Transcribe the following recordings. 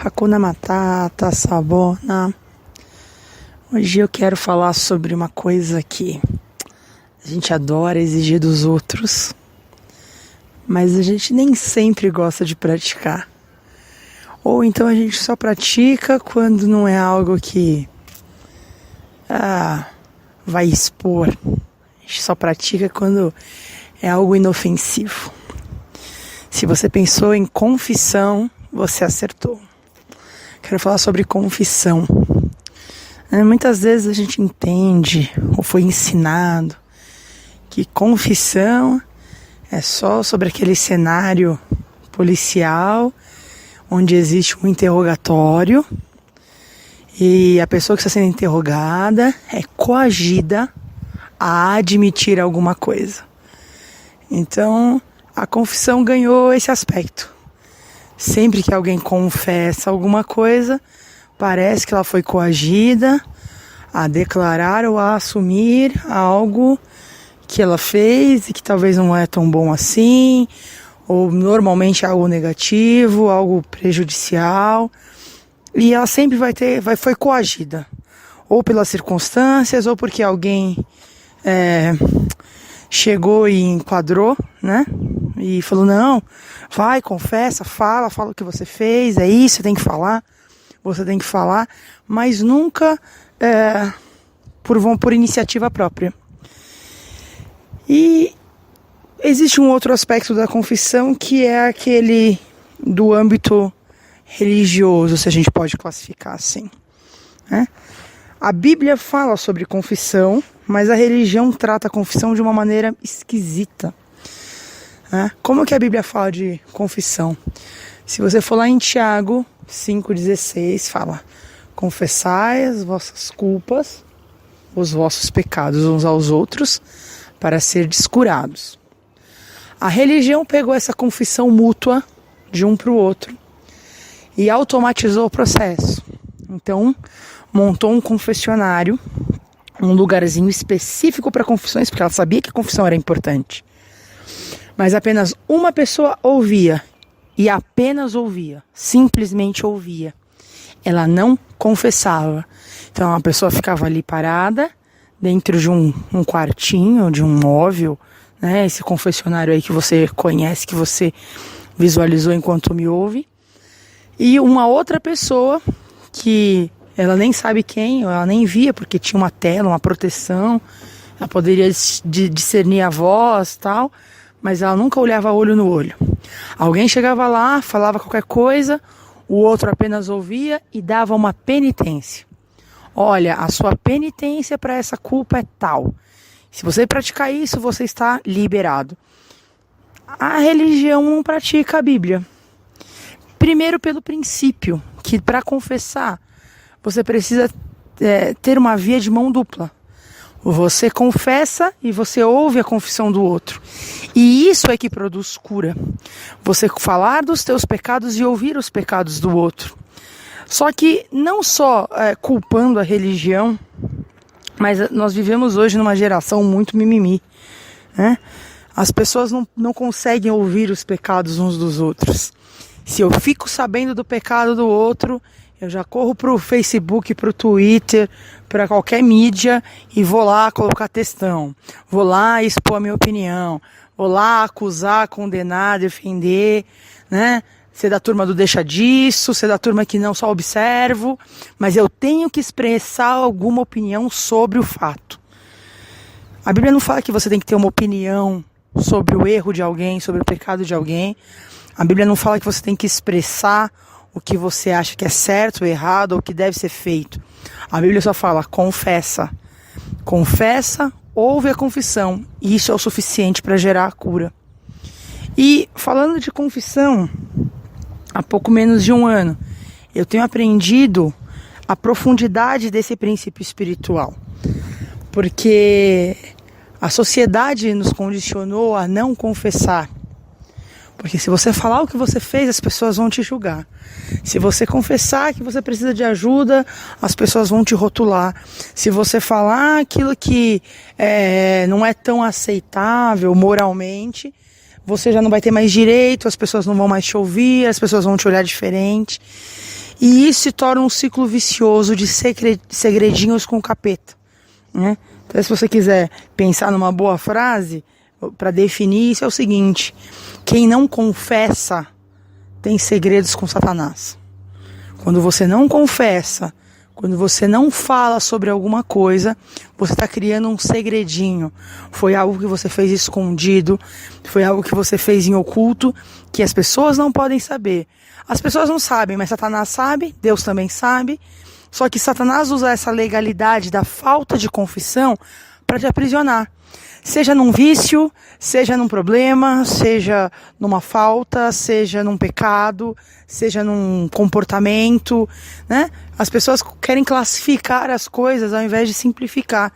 Hakuna Matata, Sabona. Hoje eu quero falar sobre uma coisa que a gente adora exigir dos outros, mas a gente nem sempre gosta de praticar. Ou então a gente só pratica quando não é algo que vai expor. A gente só pratica quando é algo inofensivo. Se você pensou em confissão, você acertou. Quero falar sobre confissão. Muitas vezes a gente entende, ou foi ensinado, que confissão é só sobre aquele cenário policial, onde existe um interrogatório, e a pessoa que está sendo interrogada é coagida a admitir alguma coisa. Então, a confissão ganhou esse aspecto. Sempre que alguém confessa alguma coisa, parece que ela foi coagida a declarar ou a assumir algo que ela fez e que talvez não é tão bom assim, ou normalmente é algo negativo, algo prejudicial, e ela sempre foi coagida, ou pelas circunstâncias, ou porque alguém chegou e enquadrou, né? E falou, não, vai, confessa, fala o que você fez, é isso, você tem que falar, mas nunca por iniciativa própria. E existe um outro aspecto da confissão que é aquele do âmbito religioso, se a gente pode classificar assim, né? A Bíblia fala sobre confissão, mas a religião trata a confissão de uma maneira esquisita. Como que a Bíblia fala de confissão? Se você for lá em Tiago 5,16, fala: confessai as vossas culpas, os vossos pecados uns aos outros, para serdes curados. A religião pegou essa confissão mútua de um para o outro e automatizou o processo. Então, montou um confessionário, um lugarzinho específico para confissões, porque ela sabia que a confissão era importante. Mas apenas uma pessoa ouvia, e apenas ouvia, simplesmente ouvia. Ela não confessava. Então a pessoa ficava ali parada, dentro de um quartinho, de um móvel, né? Esse confessionário aí que você conhece, que você visualizou enquanto me ouve. E uma outra pessoa, que ela nem sabe quem, ela nem via, porque tinha uma tela, uma proteção, ela poderia discernir a voz e tal, mas ela nunca olhava olho no olho. Alguém chegava lá, falava qualquer coisa, o outro apenas ouvia e dava uma penitência. Olha, a sua penitência para essa culpa é tal. Se você praticar isso, você está liberado. A religião não pratica a Bíblia. Primeiro pelo princípio, que para confessar, você precisa ter uma via de mão dupla. Você confessa e você ouve a confissão do outro. E isso é que produz cura. Você falar dos teus pecados e ouvir os pecados do outro. Só que não só culpando a religião, mas nós vivemos hoje numa geração muito mimimi, né? As pessoas não conseguem ouvir os pecados uns dos outros. Se eu fico sabendo do pecado do outro, eu já corro pro Facebook, pro Twitter, para qualquer mídia e vou lá colocar textão. Vou lá expor a minha opinião. Vou lá acusar, condenar, defender, né? Ser da turma do deixa disso, ser da turma que não só observo, mas eu tenho que expressar alguma opinião sobre o fato. A Bíblia não fala que você tem que ter uma opinião sobre o erro de alguém, sobre o pecado de alguém. A Bíblia não fala que você tem que expressar o que você acha que é certo ou errado, ou que deve ser feito. A Bíblia só fala, confessa. Confessa, ouve a confissão. E isso é o suficiente para gerar a cura. E falando de confissão, há pouco menos de um ano, eu tenho aprendido a profundidade desse princípio espiritual. Porque a sociedade nos condicionou a não confessar. Porque se você falar o que você fez, as pessoas vão te julgar. Se você confessar que você precisa de ajuda, as pessoas vão te rotular. Se você falar aquilo que não é tão aceitável moralmente, você já não vai ter mais direito, as pessoas não vão mais te ouvir, as pessoas vão te olhar diferente. E isso se torna um ciclo vicioso de segredinhos com o capeta, né? Então, se você quiser pensar numa boa frase para definir isso, é o seguinte: quem não confessa tem segredos com Satanás. Quando você não confessa, quando você não fala sobre alguma coisa, você está criando um segredinho. Foi algo que você fez escondido, foi algo que você fez em oculto, que as pessoas não podem saber. As pessoas não sabem, mas Satanás sabe, Deus também sabe. Só que Satanás usa essa legalidade da falta de confissão para te aprisionar. Seja num vício, seja num problema, seja numa falta, seja num pecado, seja num comportamento, né? As pessoas querem classificar as coisas ao invés de simplificar.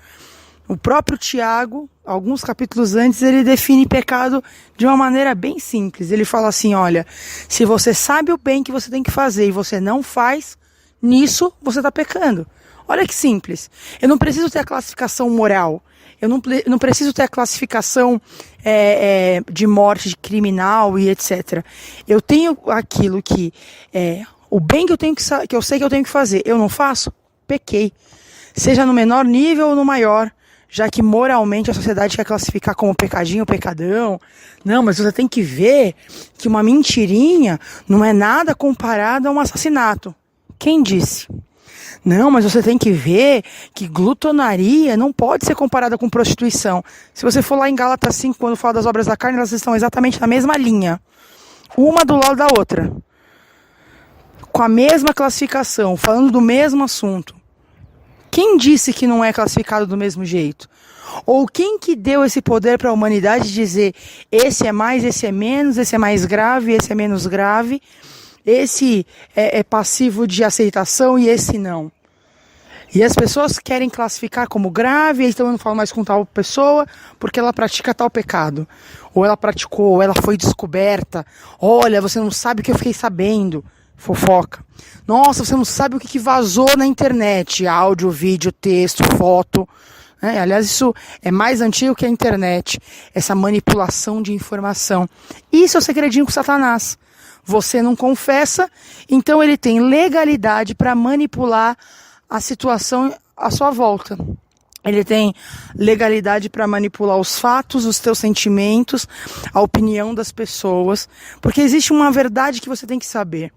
O próprio Tiago, alguns capítulos antes, ele define pecado de uma maneira bem simples. Ele fala assim, olha, se você sabe o bem que você tem que fazer e você não faz, nisso você está pecando. Olha que simples. Eu não preciso ter a classificação moral. Eu não preciso ter a classificação de morte, de criminal e etc. Eu tenho aquilo que o bem que eu sei que eu tenho que fazer. Eu não faço? Pequei. Seja no menor nível ou no maior. Já que moralmente a sociedade quer classificar como pecadinho, pecadão. Não, mas você tem que ver que uma mentirinha não é nada comparado a um assassinato. Quem disse? Não, mas você tem que ver que glutonaria não pode ser comparada com prostituição. Se você for lá em Gálatas 5, quando fala das obras da carne, elas estão exatamente na mesma linha. Uma do lado da outra. Com a mesma classificação, falando do mesmo assunto. Quem disse que não é classificado do mesmo jeito? Ou quem que deu esse poder para a humanidade dizer esse é mais, esse é menos, esse é mais grave, esse é menos grave? Esse é passivo de aceitação e esse não. E as pessoas querem classificar como grave, então eu não falo mais com tal pessoa porque ela pratica tal pecado. Ou ela praticou, ou ela foi descoberta. Olha, você não sabe o que eu fiquei sabendo. Fofoca. Nossa, você não sabe o que vazou na internet. Áudio, vídeo, texto, foto. Aliás, isso é mais antigo que a internet. Essa manipulação de informação. Isso é o segredinho com Satanás. Você não confessa, então ele tem legalidade para manipular a situação à sua volta. Ele tem legalidade para manipular os fatos, os teus sentimentos, a opinião das pessoas. Porque existe uma verdade que você tem que saber.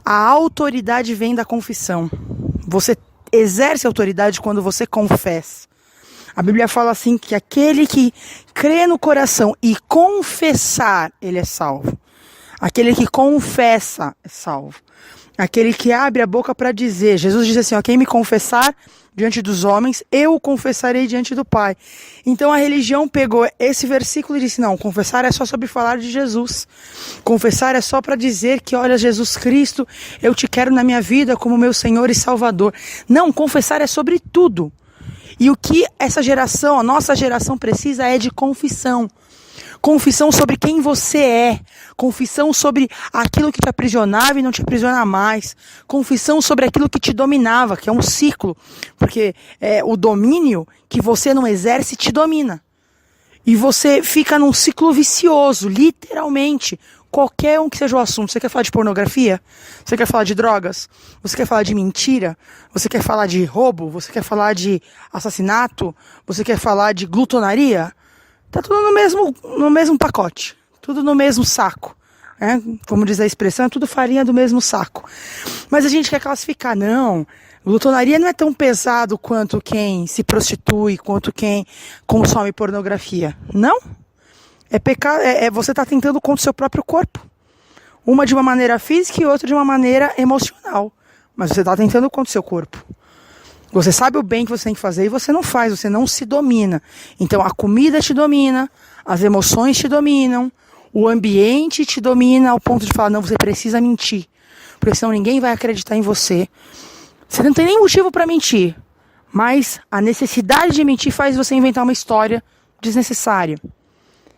A autoridade vem da confissão. Você exerce autoridade quando você confessa. A Bíblia fala assim que aquele que crê no coração e confessar, ele é salvo. Aquele que confessa é salvo. Aquele que abre a boca para dizer. Jesus diz assim, ó, quem me confessar diante dos homens, eu o confessarei diante do Pai. Então a religião pegou esse versículo e disse, não, confessar é só sobre falar de Jesus. Confessar é só para dizer que, olha, Jesus Cristo, eu te quero na minha vida como meu Senhor e Salvador. Não, confessar é sobre tudo. E o que essa geração, a nossa geração precisa é de confissão. Confissão sobre quem você é. Confissão sobre aquilo que te aprisionava e não te aprisiona mais. Confissão sobre aquilo que te dominava, que é um ciclo. Porque o domínio que você não exerce te domina. E você fica num ciclo vicioso, literalmente. Qualquer um que seja o assunto. Você quer falar de pornografia? Você quer falar de drogas? Você quer falar de mentira? Você quer falar de roubo? Você quer falar de assassinato? Você quer falar de glutonaria? Tá tudo no mesmo pacote, tudo no mesmo saco, né? Como diz a expressão, é tudo farinha do mesmo saco. Mas a gente quer classificar, não, glutonaria não é tão pesado quanto quem se prostitui, quanto quem consome pornografia, não? É pecado, você tá tentando contra o seu próprio corpo, uma de uma maneira física e outra de uma maneira emocional, mas você tá tentando contra o seu corpo. Você sabe o bem que você tem que fazer e você não faz, você não se domina. Então a comida te domina, as emoções te dominam, o ambiente te domina ao ponto de falar, não, você precisa mentir, porque senão ninguém vai acreditar em você. Você não tem nem motivo para mentir, mas a necessidade de mentir faz você inventar uma história desnecessária.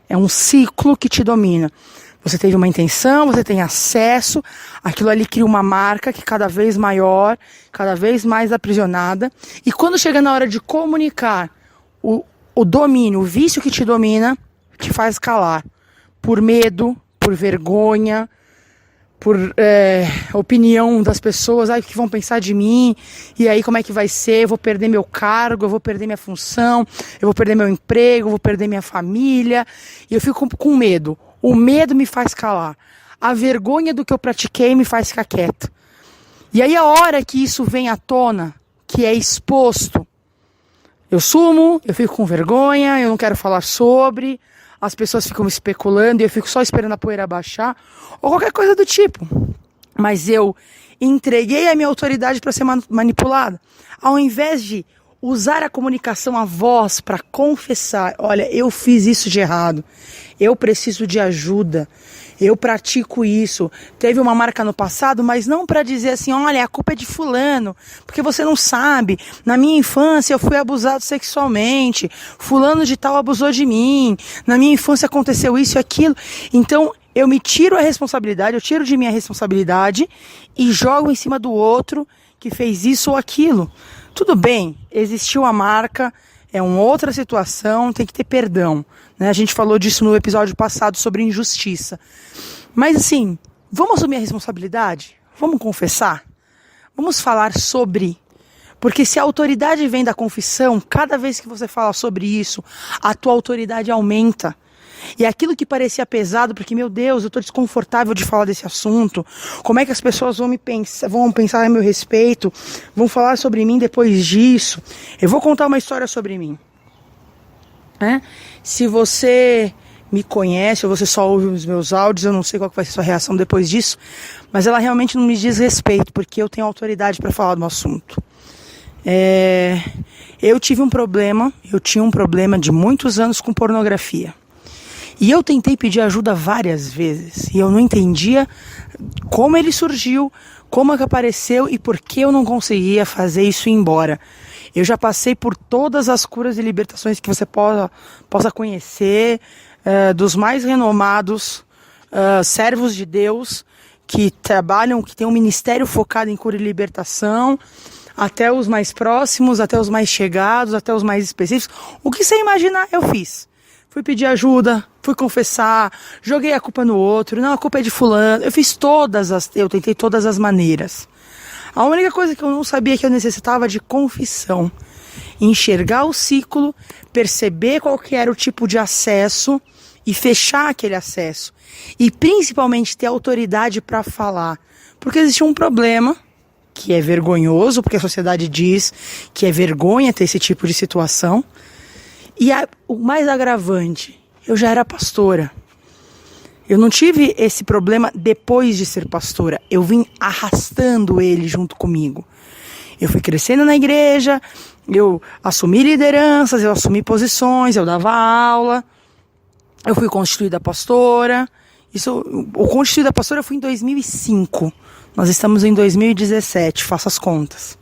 É um ciclo que te domina. Você teve uma intenção, você tem acesso, aquilo ali cria uma marca que cada vez maior, cada vez mais aprisionada. E quando chega na hora de comunicar o domínio, o vício que te domina, te faz calar. Por medo, por vergonha, por opinião das pessoas, o que vão pensar de mim, e aí como é que vai ser, eu vou perder meu cargo, eu vou perder minha função, eu vou perder meu emprego, eu vou perder minha família, e eu fico com medo. O medo me faz calar, a vergonha do que eu pratiquei me faz ficar quieto. E aí a hora que isso vem à tona, que é exposto, eu sumo, eu fico com vergonha, eu não quero falar sobre, as pessoas ficam me especulando e eu fico só esperando a poeira baixar, ou qualquer coisa do tipo. Mas eu entreguei a minha autoridade para ser manipulada. Ao invés de usar a comunicação, a voz, para confessar, olha, eu fiz isso de errado, eu preciso de ajuda, eu pratico isso, teve uma marca no passado, mas não para dizer assim, olha, a culpa é de fulano, porque você não sabe, na minha infância eu fui abusado sexualmente, fulano de tal abusou de mim, na minha infância aconteceu isso e aquilo, então eu me tiro a responsabilidade, eu tiro de mim a responsabilidade e jogo em cima do outro que fez isso ou aquilo. Tudo bem, existiu a marca, é uma outra situação, tem que ter perdão, né? A gente falou disso no episódio passado sobre injustiça. Mas assim, vamos assumir a responsabilidade? Vamos confessar? Vamos falar sobre? Porque se a autoridade vem da confissão, cada vez que você fala sobre isso, a tua autoridade aumenta. E aquilo que parecia pesado, porque, meu Deus, eu estou desconfortável de falar desse assunto, como é que as pessoas vão pensar a meu respeito, vão falar sobre mim depois disso, eu vou contar uma história sobre mim. Se você me conhece, ou você só ouve os meus áudios, eu não sei qual que vai ser a sua reação depois disso, mas ela realmente não me diz respeito, porque eu tenho autoridade para falar do assunto. Eu tinha um problema de muitos anos com pornografia. E eu tentei pedir ajuda várias vezes, e eu não entendia como ele surgiu, como é que apareceu e por que eu não conseguia fazer isso ir embora. Eu já passei por todas as curas e libertações que você possa conhecer, dos mais renomados servos de Deus que trabalham, que têm um ministério focado em cura e libertação, até os mais próximos, até os mais chegados, até os mais específicos. O que você imaginar, eu fiz. Fui pedir ajuda, fui confessar, joguei a culpa no outro, não, a culpa é de fulano. Eu tentei todas as maneiras. A única coisa que eu não sabia é que eu necessitava de confissão. Enxergar o ciclo, perceber qual que era o tipo de acesso e fechar aquele acesso. E principalmente ter autoridade para falar. Porque existe um problema que é vergonhoso, porque a sociedade diz que é vergonha ter esse tipo de situação. E o mais agravante, eu já era pastora. Eu não tive esse problema depois de ser pastora. Eu vim arrastando ele junto comigo. Eu fui crescendo na igreja, eu assumi lideranças, eu assumi posições, eu dava aula. Eu fui constituída pastora. O constituída pastora foi em 2005. Nós estamos em 2017, faça as contas.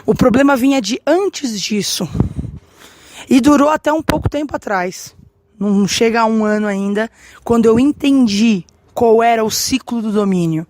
O problema vinha de antes disso. E durou até um pouco tempo atrás. Não chega a um ano ainda, quando eu entendi qual era o ciclo do domínio.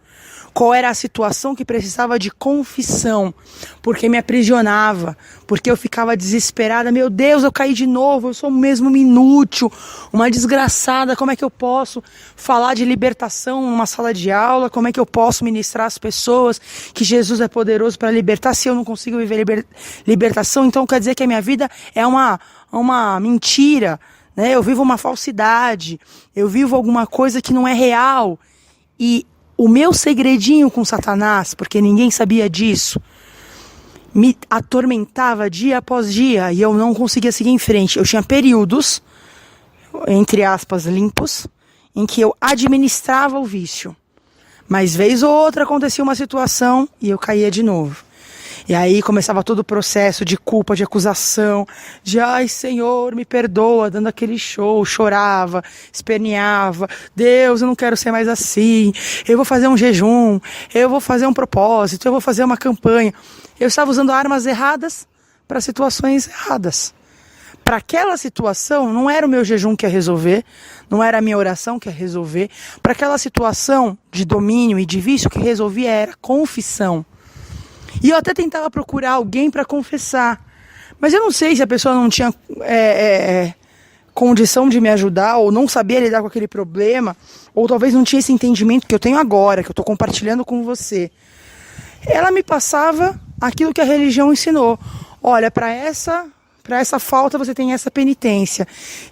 Qual era a situação que precisava de confissão, porque me aprisionava, porque eu ficava desesperada. Meu Deus, eu caí de novo, eu sou mesmo uma inútil, uma desgraçada. Como é que eu posso falar de libertação numa sala de aula? Como é que eu posso ministrar às pessoas que Jesus é poderoso para libertar se eu não consigo viver libertação? Então quer dizer que a minha vida é uma mentira, né? Eu vivo uma falsidade, eu vivo alguma coisa que não é real. E o meu segredinho com Satanás, porque ninguém sabia disso, me atormentava dia após dia e eu não conseguia seguir em frente. Eu tinha períodos, entre aspas, limpos, em que eu administrava o vício. Mas vez ou outra acontecia uma situação e eu caía de novo. E aí começava todo o processo de culpa, de acusação, de ai Senhor, me perdoa, dando aquele show, chorava, esperneava, Deus, eu não quero ser mais assim, eu vou fazer um jejum, eu vou fazer um propósito, eu vou fazer uma campanha. Eu estava usando armas erradas para situações erradas. Para aquela situação, não era o meu jejum que ia resolver, não era a minha oração que ia resolver. Para aquela situação de domínio e de vício, o que resolvia era confissão. E eu até tentava procurar alguém para confessar. Mas eu não sei se a pessoa não tinha condição de me ajudar, ou não sabia lidar com aquele problema, ou talvez não tinha esse entendimento que eu tenho agora, que eu estou compartilhando com você. Ela me passava aquilo que a religião ensinou. Olha, para essa falta você tem essa penitência.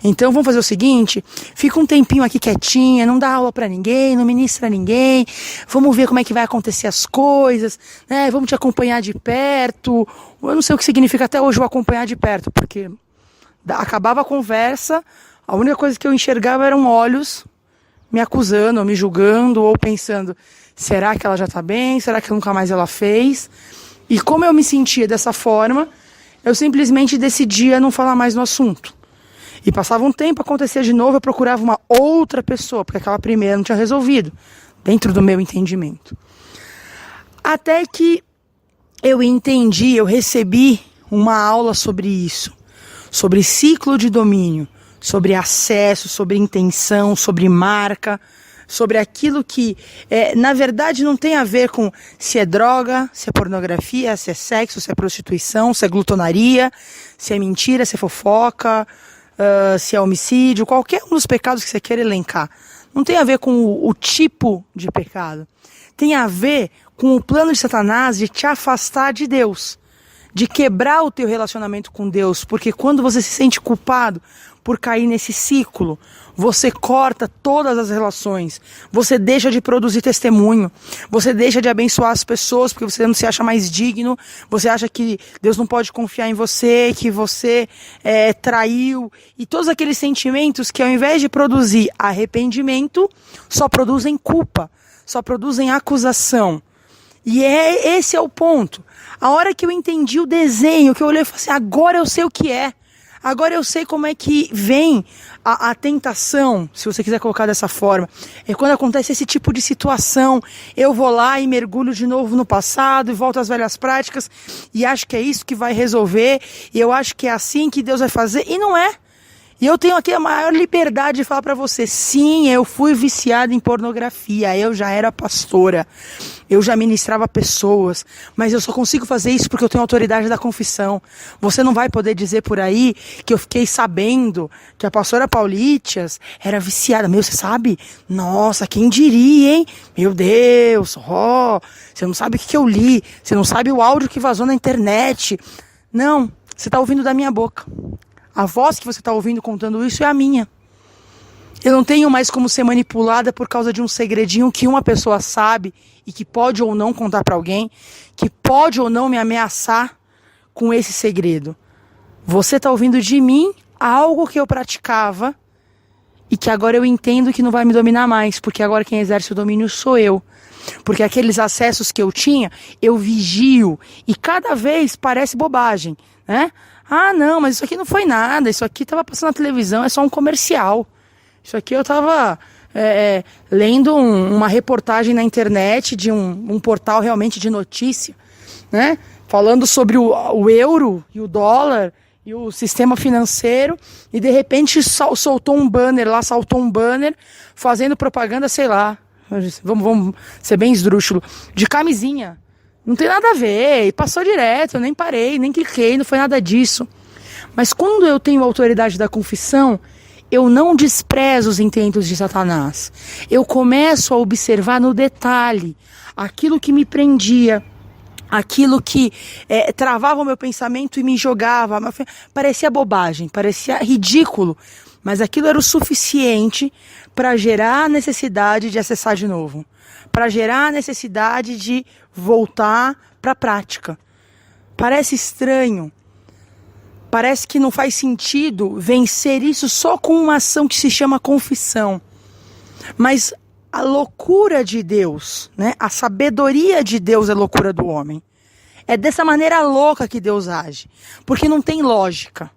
Então vamos fazer o seguinte, fica um tempinho aqui quietinha, não dá aula para ninguém, não ministra ninguém, vamos ver como é que vai acontecer as coisas, né? Vamos te acompanhar de perto. Eu não sei o que significa até hoje o acompanhar de perto, porque acabava a conversa, a única coisa que eu enxergava eram olhos me acusando, ou me julgando, ou pensando, será que ela já está bem? Será que nunca mais ela fez? E como eu me sentia dessa forma, eu simplesmente decidia não falar mais no assunto. E passava um tempo, acontecia de novo, eu procurava uma outra pessoa, porque aquela primeira não tinha resolvido, dentro do meu entendimento. Até que eu entendi, eu recebi uma aula sobre isso, sobre ciclo de domínio, sobre acesso, sobre intenção, sobre marca, sobre aquilo que, na verdade, não tem a ver com se é droga, se é pornografia, se é sexo, se é prostituição, se é glutonaria, se é mentira, se é fofoca, se é homicídio, qualquer um dos pecados que você queira elencar. Não tem a ver com o tipo de pecado. Tem a ver com o plano de Satanás de te afastar de Deus, de quebrar o teu relacionamento com Deus, porque quando você se sente culpado por cair nesse ciclo, você corta todas as relações, você deixa de produzir testemunho, você deixa de abençoar as pessoas, porque você não se acha mais digno, você acha que Deus não pode confiar em você, que você traiu, e todos aqueles sentimentos que ao invés de produzir arrependimento, só produzem culpa, só produzem acusação. E esse é o ponto. A hora que eu entendi o desenho, que eu olhei e falei assim, agora eu sei o que é. Agora eu sei como é que vem a tentação, se você quiser colocar dessa forma. É quando acontece esse tipo de situação, eu vou lá e mergulho de novo no passado e volto às velhas práticas e acho que é isso que vai resolver e eu acho que é assim que Deus vai fazer e não é. E eu tenho aqui a maior liberdade de falar para você, sim, eu fui viciada em pornografia, eu já era pastora, eu já ministrava pessoas, mas eu só consigo fazer isso porque eu tenho autoridade da confissão. Você não vai poder dizer por aí que eu fiquei sabendo que a pastora Paulítias era viciada. Meu, você sabe? Nossa, quem diria, hein? Meu Deus, você não sabe o que eu li, você não sabe o áudio que vazou na internet. Não, você está ouvindo da minha boca. A voz que você está ouvindo contando isso é a minha. Eu não tenho mais como ser manipulada por causa de um segredinho que uma pessoa sabe e que pode ou não contar para alguém, que pode ou não me ameaçar com esse segredo. Você está ouvindo de mim algo que eu praticava e que agora eu entendo que não vai me dominar mais, porque agora quem exerce o domínio sou eu. Porque aqueles acessos que eu tinha, eu vigio e cada vez parece bobagem, né? Ah, não, mas isso aqui não foi nada, isso aqui estava passando na televisão, é só um comercial. Isso aqui eu estava lendo uma reportagem na internet de um portal realmente de notícia, né? Falando sobre o euro e o dólar e o sistema financeiro e de repente soltou um banner lá, saltou um banner fazendo propaganda, sei lá, vamos ser bem esdrúxulo, de camisinha. Não tem nada a ver, e passou direto, eu nem parei, nem cliquei, não foi nada disso. Mas quando eu tenho a autoridade da confissão, eu não desprezo os intentos de Satanás. Eu começo a observar no detalhe aquilo que me prendia, aquilo que travava o meu pensamento e me jogava. Parecia bobagem, parecia ridículo, mas aquilo era o suficiente para gerar a necessidade de acessar de novo, para gerar a necessidade de voltar para a prática. Parece estranho, parece que não faz sentido vencer isso só com uma ação que se chama confissão. Mas a loucura de Deus, né? A sabedoria de Deus é a loucura do homem. É dessa maneira louca que Deus age, porque não tem lógica.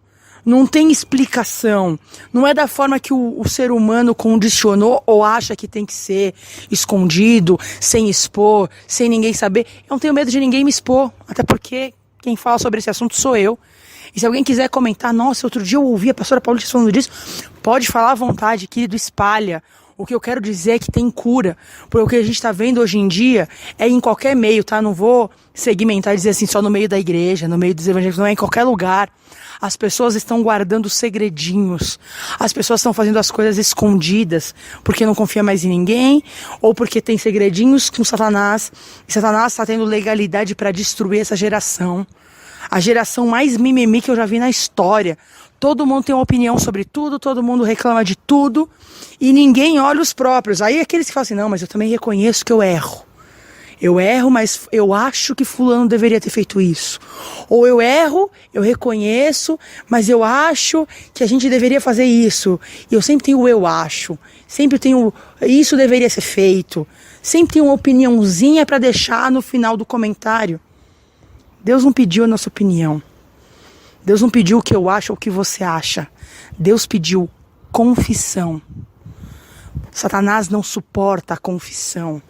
Não tem explicação, não é da forma que o ser humano condicionou ou acha que tem que ser, escondido, sem expor, sem ninguém saber. Eu não tenho medo de ninguém me expor, até porque quem fala sobre esse assunto sou eu. E se alguém quiser comentar, nossa, outro dia eu ouvi a pastora Paulista falando disso, pode falar à vontade, querido, espalha. O que eu quero dizer é que tem cura, porque o que a gente está vendo hoje em dia é em qualquer meio, tá? Não vou segmentar e dizer assim, só no meio da igreja, no meio dos evangélicos, não é em qualquer lugar. As pessoas estão guardando segredinhos. As pessoas estão fazendo as coisas escondidas, porque não confia mais em ninguém, ou porque tem segredinhos com Satanás, e Satanás está tendo legalidade para destruir essa geração. A geração mais mimimi que eu já vi na história. Todo mundo tem uma opinião sobre tudo, todo mundo reclama de tudo, e ninguém olha os próprios. Aí aqueles que falam assim, não, mas eu também reconheço que eu erro. Eu erro, mas eu acho que fulano deveria ter feito isso. Ou eu erro, eu reconheço, mas eu acho que a gente deveria fazer isso. E eu sempre tenho o eu acho. Sempre tenho isso deveria ser feito. Sempre tenho uma opiniãozinha para deixar no final do comentário. Deus não pediu a nossa opinião. Deus não pediu o que eu acho ou o que você acha. Deus pediu confissão. Satanás não suporta a confissão.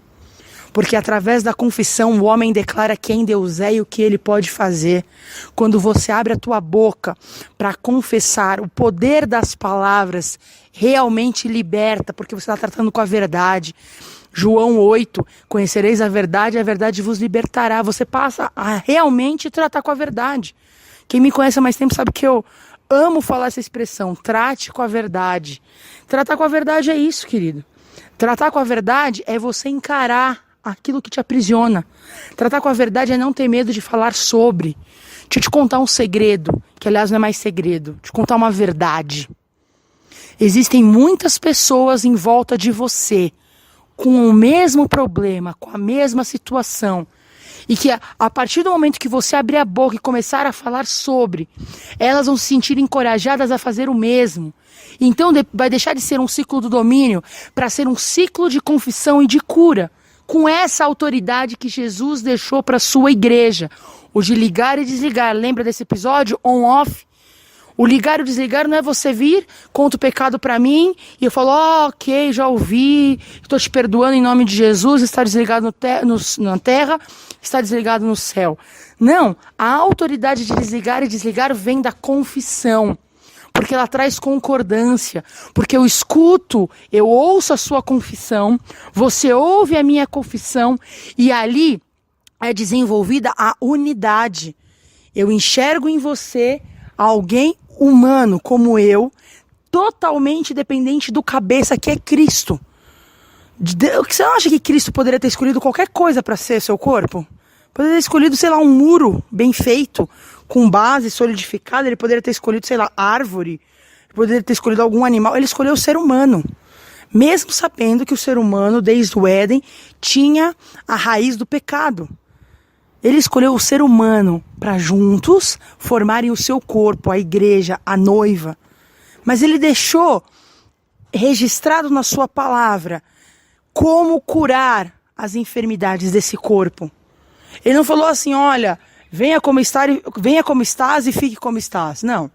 Porque através da confissão o homem declara quem Deus é e o que ele pode fazer. Quando você abre a tua boca para confessar, o poder das palavras realmente liberta, porque você está tratando com a verdade. João 8, conhecereis a verdade vos libertará. Você passa a realmente tratar com a verdade. Quem me conhece há mais tempo sabe que eu amo falar essa expressão, trate com a verdade. Tratar com a verdade é isso, querido. Tratar com a verdade é você encarar aquilo que te aprisiona. Tratar com a verdade é não ter medo de falar sobre. Deixa eu te contar um segredo, que aliás não é mais segredo. Deixa eu te contar uma verdade. Existem muitas pessoas em volta de você com o mesmo problema, com a mesma situação. E que a partir do momento que você abrir a boca e começar a falar sobre, elas vão se sentir encorajadas a fazer o mesmo. Então vai deixar de ser um ciclo do domínio para ser um ciclo de confissão e de cura. Com essa autoridade que Jesus deixou para a sua igreja. O de ligar e desligar. Lembra desse episódio? On-off. O ligar e o desligar não é você vir, conta o pecado para mim, e eu falo, ok, já ouvi, estou te perdoando em nome de Jesus, está desligado na terra, está desligado no céu. Não, a autoridade de desligar e desligar vem da confissão. Porque ela traz concordância, porque eu escuto, eu ouço a sua confissão, você ouve a minha confissão, e ali é desenvolvida a unidade. Eu enxergo em você alguém humano como eu, totalmente dependente do cabeça que é Cristo. Você não acha que Cristo poderia ter escolhido qualquer coisa para ser seu corpo? Poderia ter escolhido, sei lá, um muro bem feito, com base solidificada. Ele poderia ter escolhido, sei lá, árvore. Ele poderia ter escolhido algum animal. Ele escolheu o ser humano. Mesmo sabendo que o ser humano, desde o Éden, tinha a raiz do pecado. Ele escolheu o ser humano para juntos formarem o seu corpo, a igreja, a noiva. Mas ele deixou registrado na sua palavra como curar as enfermidades desse corpo. Ele não falou assim, olha, venha como estás e fique como estás. Não.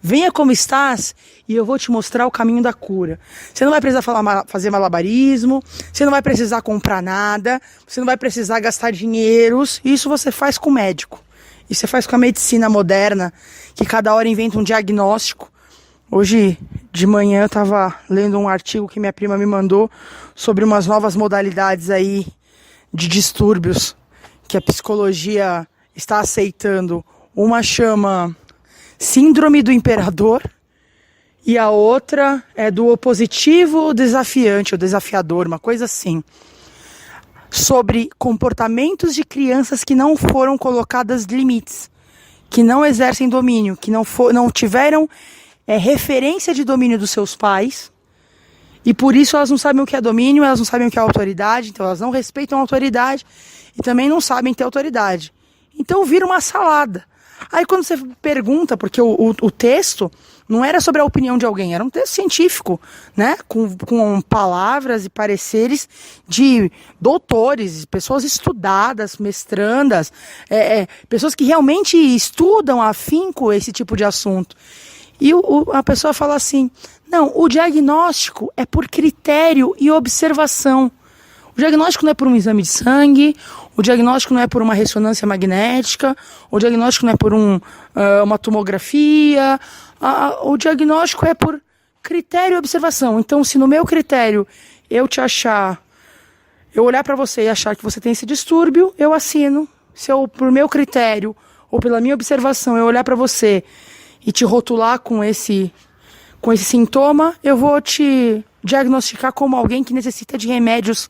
Venha como estás e eu vou te mostrar o caminho da cura. Você não vai precisar fazer malabarismo, você não vai precisar comprar nada, você não vai precisar gastar dinheiros. Isso você faz com o médico. Isso você faz com a medicina moderna, que cada hora inventa um diagnóstico. Hoje de manhã eu estava lendo um artigo que minha prima me mandou sobre umas novas modalidades aí de distúrbios que a psicologia está aceitando. Uma chama Síndrome do Imperador e a outra é do opositivo desafiante, ou desafiador, uma coisa assim. Sobre comportamentos de crianças que não foram colocadas limites, que não exercem domínio, que não tiveram referência de domínio dos seus pais, e por isso elas não sabem o que é domínio, elas não sabem o que é autoridade, então elas não respeitam a autoridade e também não sabem ter autoridade. Então vira uma salada. Aí quando você pergunta, porque o texto não era sobre a opinião de alguém, era um texto científico, né? Com palavras e pareceres de doutores, pessoas estudadas, mestrandas, pessoas que realmente estudam a afinco esse tipo de assunto. E a pessoa fala assim, não, o diagnóstico é por critério e observação. O diagnóstico não é por um exame de sangue, o diagnóstico não é por uma ressonância magnética, o diagnóstico não é por uma tomografia, o diagnóstico é por critério e observação. Então, se no meu critério eu olhar para você e achar que você tem esse distúrbio, eu assino se eu, por meu critério, ou pela minha observação, eu olhar para você e te rotular com esse sintoma, eu vou te diagnosticar como alguém que necessita de remédios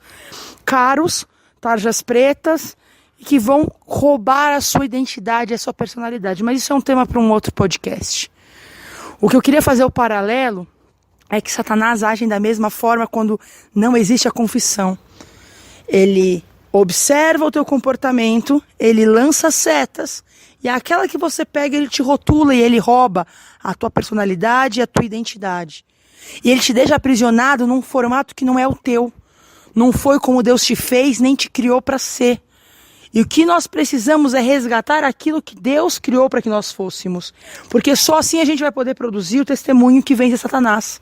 caros, tarjas pretas, e que vão roubar a sua identidade, a sua personalidade. Mas isso é um tema para um outro podcast. O que eu queria fazer o paralelo é que Satanás age da mesma forma quando não existe a confissão. Ele observa o teu comportamento, ele lança setas, e aquela que você pega, ele te rotula e ele rouba a tua personalidade e a tua identidade. E ele te deixa aprisionado num formato que não é o teu. Não foi como Deus te fez, nem te criou para ser. E o que nós precisamos é resgatar aquilo que Deus criou para que nós fôssemos. Porque só assim a gente vai poder produzir o testemunho que vence Satanás.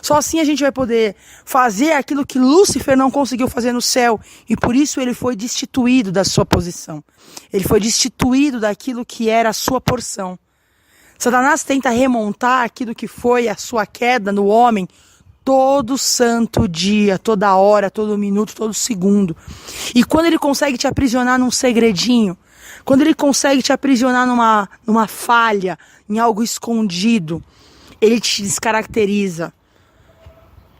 Só assim a gente vai poder fazer aquilo que Lúcifer não conseguiu fazer no céu. E por isso ele foi destituído da sua posição. Ele foi destituído daquilo que era a sua porção. Satanás tenta remontar aquilo que foi a sua queda no homem todo santo dia, toda hora, todo minuto, todo segundo. E quando ele consegue te aprisionar num segredinho, quando ele consegue te aprisionar numa falha, em algo escondido, ele te descaracteriza.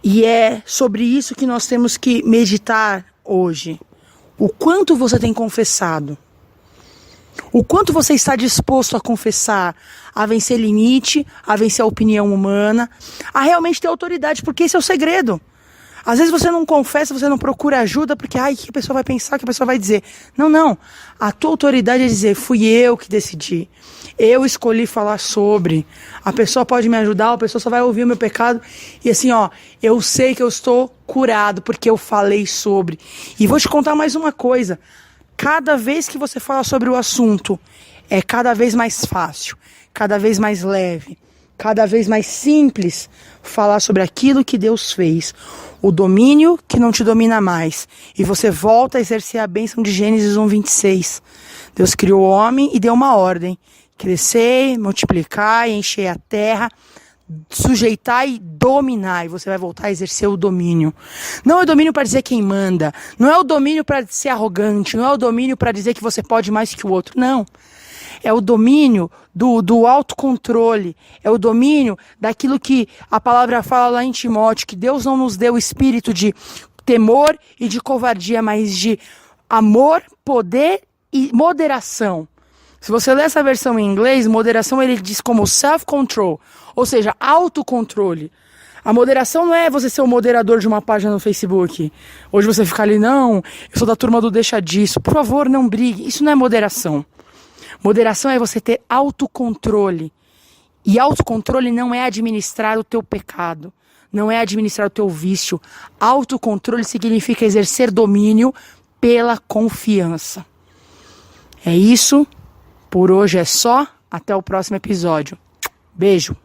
E é sobre isso que nós temos que meditar hoje. O quanto você tem confessado. O quanto você está disposto a confessar, a vencer limite, a vencer a opinião humana, a realmente ter autoridade, porque esse é o segredo. Às vezes você não confessa, você não procura ajuda, porque, o que a pessoa vai pensar, o que a pessoa vai dizer. Não. A tua autoridade é dizer, fui eu que decidi. Eu escolhi falar sobre. A pessoa pode me ajudar, a pessoa só vai ouvir o meu pecado. E assim, eu sei que eu estou curado, porque eu falei sobre. E vou te contar mais uma coisa. Cada vez que você fala sobre o assunto, é cada vez mais fácil, cada vez mais leve, cada vez mais simples falar sobre aquilo que Deus fez. O domínio que não te domina mais. E você volta a exercer a bênção de Gênesis 1:26. Deus criou o homem e deu uma ordem. Crescer, multiplicar, encher a terra, sujeitar e dominar. E você vai voltar a exercer o domínio. Não é o domínio para dizer quem manda. Não é o domínio para ser arrogante. Não é o domínio para dizer que você pode mais que o outro. Não. É o domínio do autocontrole. É o domínio daquilo que a palavra fala lá em Timóteo, que Deus não nos deu espírito de temor e de covardia, mas de amor, poder e moderação. Se você ler essa versão em inglês, moderação ele diz como self-control, ou seja, autocontrole. A moderação não é você ser o moderador de uma página no Facebook. Hoje você fica ali, não, eu sou da turma do deixa disso. Por favor, não brigue. Isso não é moderação. Moderação é você ter autocontrole. E autocontrole não é administrar o teu pecado. Não é administrar o teu vício. Autocontrole significa exercer domínio pela confiança. É isso. Por hoje é só. Até o próximo episódio. Beijo.